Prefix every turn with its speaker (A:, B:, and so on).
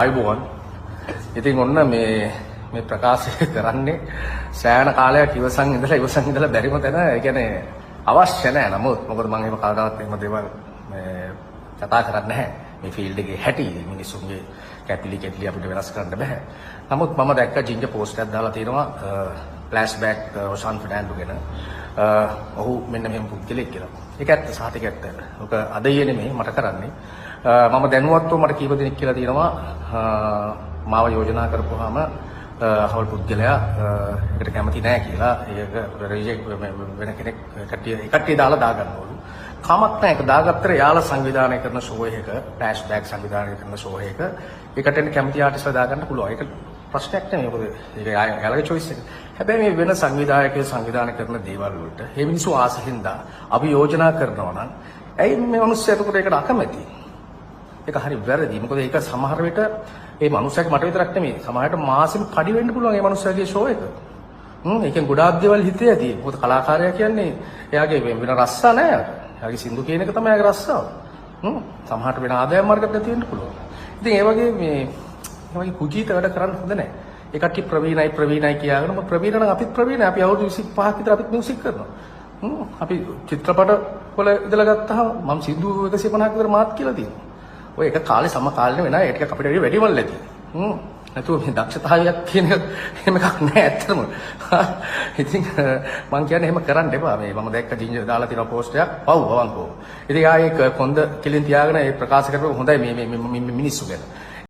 A: අයිබෝන් ඉතින් ඔන්න මේ ප්‍රකාශය කරන්නේ සෑහෙන කාලයක් ඉවසන් ඉඳලා බැරිම තැන ඒ කියන්නේ අවශ්‍ය නැහැ. නමුත් මොකද මම එහෙම කවදාවත් එහෙම දේවල් කතා කරන්නේ නැහැ. මේ ෆීල්ඩ් එකේ හැටි මිනිස්සුන්ගේ කැපිලි අපිට වෙනස් කරන්න බෑ. නමුත් මම දැක්ක ජින්ජර් පෝස්ට් එකක් දාලා තියෙනවා ෆ්ලෑෂ්බැක් රොෂාන් ෆර්නැන්ඩෝ ගැන. ඔහු මෙන්න මෙහෙම පුද්ගලෙක් කියලා. ඒක ඇත්ත සාතික ඇත්ත. ඔක අද ඊයේ නෙමෙයි මට කරන්නේ. මම දැනුවත්ව මට කීප දෙනෙක් කියලා තියෙනවා මාව යෝජනා කරපුවාම හවල් පුද්ගලයා ඒකට කැමති නැහැ කියලා. ඒක රිජෙක්ට් වෙන කෙනෙක් කට්ටිය දාලා දාගන්නවලු. කමක් නැහැ. ඒක දාගත්තට යාලා සංවිධානය කරන ෂෝ එකක ෆ්ලෑෂ්බැක් සංවිධානය කරන ෂෝ එකක ඒකට එන්න කැමති ආටිස්ට්ලා දාගන්න පුළුවන්. ඒක ප්‍රශ්නයක් නෙමෙයි. මොකද ඒක යාලගේ චොයිස් එක. හැබැයි මේ වෙන සංවිධායකයෝ සංවිධානය කරන දේවල් වලට මේ මිනිස්සු ආසහින්දා අපි යෝජනා කරනවා නම් ඇයි මේ මිනිස්සු එතකොට ඒකට අකමැති? ඒක හරි වැරදි. මොකද ඒක සමහර විට මේ මනුස්සයෙක් මට විතරක් නෙමෙයි සමහරට මාසෙම කඩි වෙන්න පුළුවන් මේ මනුස්සයාගේ ෂෝ එක. ඒකෙන් ගොඩාක් දේවල් හිතේ ඇති. මොකද කලාකාරයා කියන්නේ එයාගේ වෙන රස්සා නැහැ. එයාගේ සින්දු කියන එක තමයි එයාගේ රස්සාව. සමහරට වෙන ආදායම් මාර්ගයක් නැති වෙන්න පුළුවන්. ඉතින් ඒ වගේ කුජීත වැඩ කරන්න හොඳ නැහැ. ඒ කට්ටිය ප්‍රවීණයි කියාගෙන මම ප්‍රවීණ නම් අපිත් ප්‍රවීණයි. අපි අවුරුදු 25ක් විතර අපිත් මියුසික් කරනවා. අපි චිත්‍රපට වල ඉඳලා ගත්තාම මම සින්දු 150ක් විතර මාත් කියලා තියෙනවා. ඔය එක කාලේ සම කාලේ වෙනා ඒ ටික අපිට වැඩිවල් ඇති. නැතුව මේ දක්ෂතාවයක් කියන එහෙම එකක් නැහැ ඇත්තටම. ඉතින් මම කියන්නේ එහෙම කරන්න එපා. මේ මම දැක්ක ජින්ජර් දාලා තියෙන පෝස්ට් එකක් පව් වවන්කෝ. ඉතින් ආයේ කොන්ද කෙලින් තියාගෙන ඒ ප්‍රකාශ කරපුවා හොඳයි මේ මිනිස්සු ගැන.